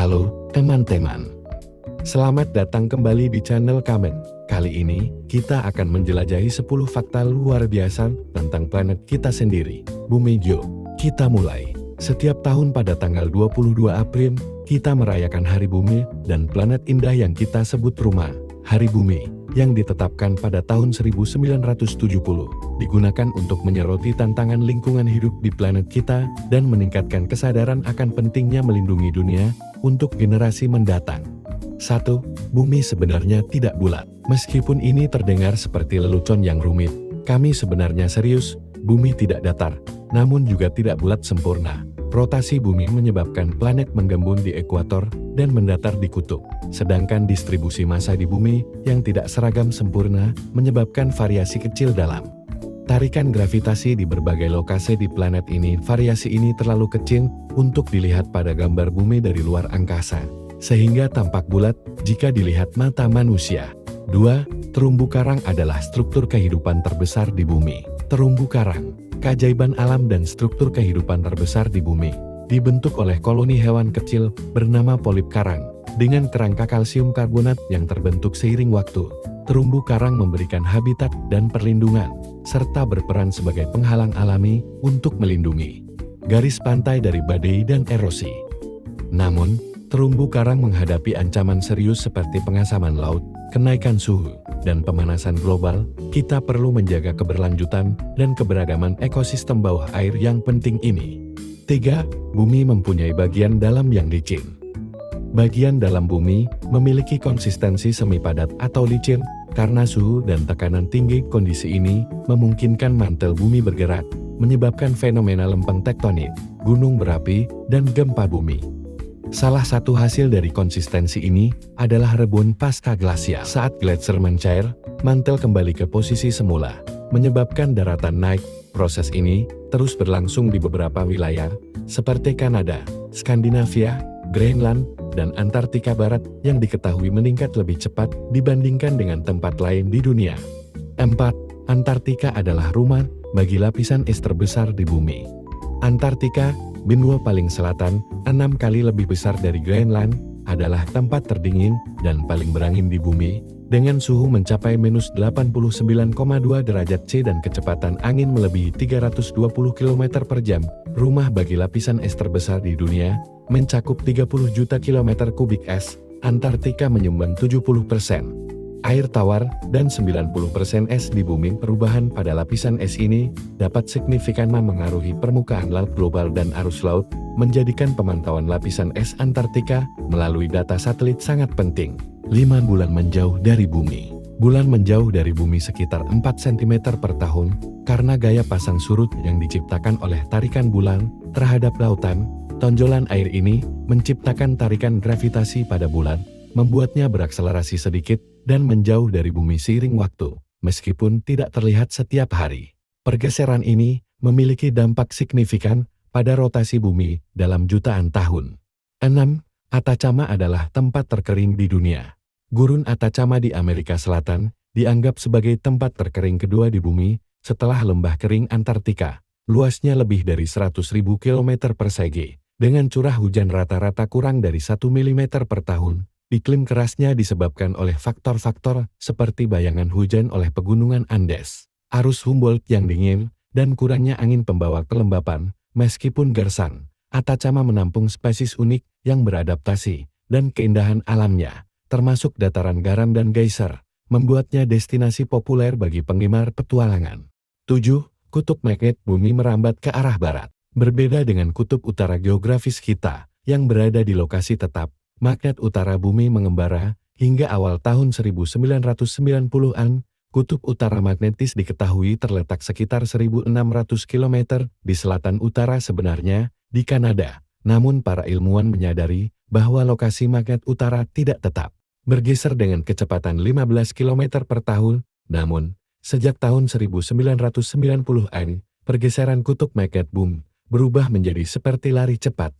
Halo teman-teman, selamat datang kembali di channel Kamen. Kali ini, kita akan menjelajahi 10 fakta luar biasa tentang planet kita sendiri, Bumi Jo. Kita mulai. Setiap tahun pada tanggal 22 April, kita merayakan Hari Bumi dan planet indah yang kita sebut rumah, Hari Bumi, yang ditetapkan pada tahun 1970, digunakan untuk menyoroti tantangan lingkungan hidup di planet kita dan meningkatkan kesadaran akan pentingnya melindungi dunia untuk generasi mendatang. 1. Bumi sebenarnya tidak bulat. Meskipun ini terdengar seperti lelucon yang rumit, kami sebenarnya serius, bumi tidak datar, namun juga tidak bulat sempurna. Rotasi bumi menyebabkan planet menggembun di ekuator dan mendatar di kutub. Sedangkan distribusi massa di bumi yang tidak seragam sempurna menyebabkan variasi kecil dalam tarikan gravitasi di berbagai lokasi di planet ini. Variasi ini terlalu kecil untuk dilihat pada gambar bumi dari luar angkasa, sehingga tampak bulat jika dilihat mata manusia. 2. Terumbu karang adalah struktur kehidupan terbesar di bumi. Terumbu karang, keajaiban alam dan struktur kehidupan terbesar di bumi, dibentuk oleh koloni hewan kecil bernama polip karang, dengan kerangka kalsium karbonat yang terbentuk seiring waktu. Terumbu karang memberikan habitat dan perlindungan, serta berperan sebagai penghalang alami untuk melindungi garis pantai dari badai dan erosi. Namun, terumbu karang menghadapi ancaman serius seperti pengasaman laut, kenaikan suhu, dan pemanasan global. Kita perlu menjaga keberlanjutan dan keberagaman ekosistem bawah air yang penting ini. 3. Bumi mempunyai bagian dalam yang licin. Bagian dalam bumi memiliki konsistensi semi padat atau licin. Karena suhu dan tekanan tinggi, kondisi ini memungkinkan mantel bumi bergerak, menyebabkan fenomena lempeng tektonik, gunung berapi, dan gempa bumi. Salah satu hasil dari konsistensi ini adalah rebun pasca glasial. Saat gletser mencair, mantel kembali ke posisi semula, menyebabkan daratan naik. Proses ini terus berlangsung di beberapa wilayah, seperti Kanada, Skandinavia, Greenland, dan Antartika Barat, yang diketahui meningkat lebih cepat dibandingkan dengan tempat lain di dunia. 4. Antartika adalah rumah bagi lapisan es terbesar di bumi. Antartika, benua paling selatan, 6 kali lebih besar dari Greenland, adalah tempat terdingin dan paling berangin di bumi, dengan suhu mencapai -89,2 derajat C dan kecepatan angin melebihi 320 km per jam. Rumah bagi lapisan es terbesar di dunia, mencakup 30 juta kilometer kubik es. Antartika menyumbang 70% air tawar dan 90% es di bumi. Perubahan pada lapisan es ini dapat signifikan memengaruhi permukaan laut global dan arus laut, menjadikan pemantauan lapisan es Antartika melalui data satelit sangat penting. 5. Bulan menjauh dari bumi. Bulan menjauh dari bumi sekitar 4 cm per tahun, karena gaya pasang surut yang diciptakan oleh tarikan bulan terhadap lautan. Tonjolan air ini menciptakan tarikan gravitasi pada bulan, membuatnya berakselerasi sedikit dan menjauh dari bumi seiring waktu, meskipun tidak terlihat setiap hari. Pergeseran ini memiliki dampak signifikan pada rotasi bumi dalam jutaan tahun. 6. Atacama adalah tempat terkering di dunia. Gurun Atacama di Amerika Selatan dianggap sebagai tempat terkering kedua di bumi, setelah lembah kering Antartika. Luasnya lebih dari 100.000 km persegi, dengan curah hujan rata-rata kurang dari 1 mm per tahun. Iklim kerasnya disebabkan oleh faktor-faktor seperti bayangan hujan oleh pegunungan Andes, arus Humboldt yang dingin, dan kurangnya angin pembawa kelembapan. Meskipun gersang, Atacama menampung spesies unik yang beradaptasi, dan keindahan alamnya, termasuk dataran garam dan geyser, membuatnya destinasi populer bagi penggemar petualangan. 7. Kutub magnet bumi merambat ke arah barat. Berbeda dengan kutub utara geografis kita, yang berada di lokasi tetap, magnet utara bumi mengembara. Hingga awal tahun 1990-an, kutub utara magnetis diketahui terletak sekitar 1.600 km di selatan utara, sebenarnya di Kanada. Namun para ilmuwan menyadari bahwa lokasi magnet utara tidak tetap bergeser dengan kecepatan 15 km per tahun. Namun, sejak tahun 1990-an, pergeseran kutub magnet bumi berubah menjadi seperti lari cepat.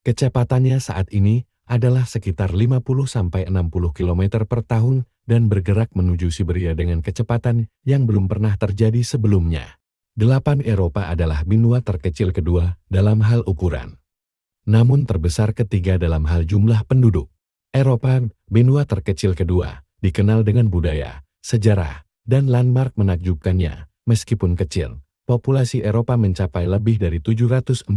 Kecepatannya saat ini adalah sekitar 50-60 km per tahun dan bergerak menuju Siberia dengan kecepatan yang belum pernah terjadi sebelumnya. 8. Eropa adalah benua terkecil kedua dalam hal ukuran. namun terbesar ketiga dalam hal jumlah penduduk. Eropa, benua terkecil kedua, dikenal dengan budaya, sejarah, dan landmark menakjubkannya. Meskipun kecil, populasi Eropa mencapai lebih dari 746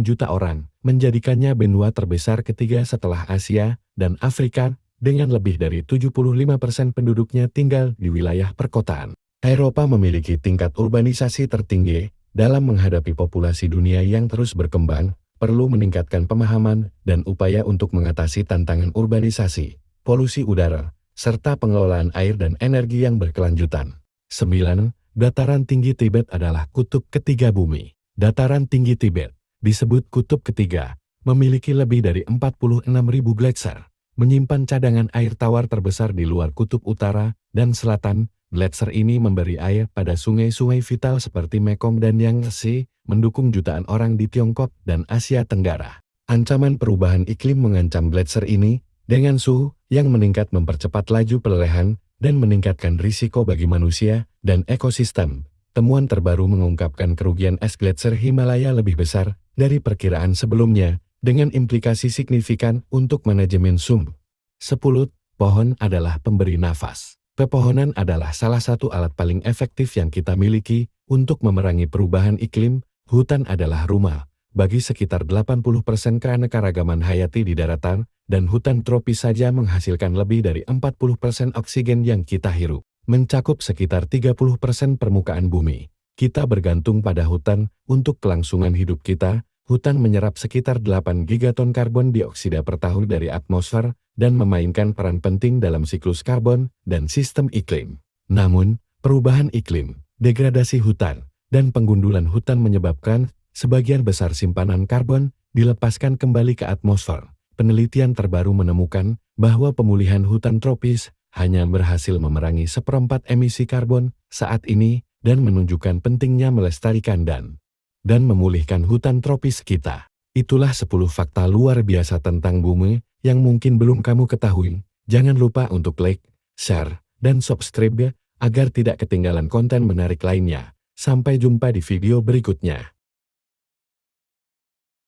juta orang, menjadikannya benua terbesar ketiga setelah Asia dan Afrika, dengan lebih dari 75% penduduknya tinggal di wilayah perkotaan. Eropa memiliki tingkat urbanisasi tertinggi. Dalam menghadapi populasi dunia yang terus berkembang, perlu meningkatkan pemahaman dan upaya untuk mengatasi tantangan urbanisasi, polusi udara, serta pengelolaan air dan energi yang berkelanjutan. 9. Dataran tinggi Tibet adalah kutub ketiga bumi. Dataran tinggi Tibet, disebut kutub ketiga, memiliki lebih dari 46.000 gletser, menyimpan cadangan air tawar terbesar di luar kutub utara dan selatan. Gletser ini memberi air pada sungai-sungai vital seperti Mekong dan Yangtze, mendukung jutaan orang di Tiongkok dan Asia Tenggara. Ancaman perubahan iklim mengancam gletser ini, dengan suhu yang meningkat mempercepat laju pelelehan dan meningkatkan risiko bagi manusia dan ekosistem. Temuan terbaru mengungkapkan kerugian es gletser Himalaya lebih besar dari perkiraan sebelumnya, dengan implikasi signifikan untuk manajemen sumber. 10. Pohon adalah pemberi nafas. Pepohonan adalah salah satu alat paling efektif yang kita miliki untuk memerangi perubahan iklim. Hutan adalah rumah bagi sekitar 80% keanekaragaman hayati di daratan, dan hutan tropis saja menghasilkan lebih dari 40% oksigen yang kita hirup. Mencakup sekitar 30% permukaan bumi. Kita bergantung pada hutan untuk kelangsungan hidup kita. Hutan menyerap sekitar 8 gigaton karbon dioksida per tahun dari atmosfer dan memainkan peran penting dalam siklus karbon dan sistem iklim. Namun, perubahan iklim, degradasi hutan, dan penggundulan hutan menyebabkan sebagian besar simpanan karbon dilepaskan kembali ke atmosfer. Penelitian terbaru menemukan bahwa pemulihan hutan tropis hanya berhasil memerangi seperempat emisi karbon saat ini dan menunjukkan pentingnya melestarikan dan memulihkan hutan tropis kita. Itulah 10 fakta luar biasa tentang bumi yang mungkin belum kamu ketahui. Jangan lupa untuk like, share, dan subscribe ya, agar tidak ketinggalan konten menarik lainnya. Sampai jumpa di video berikutnya.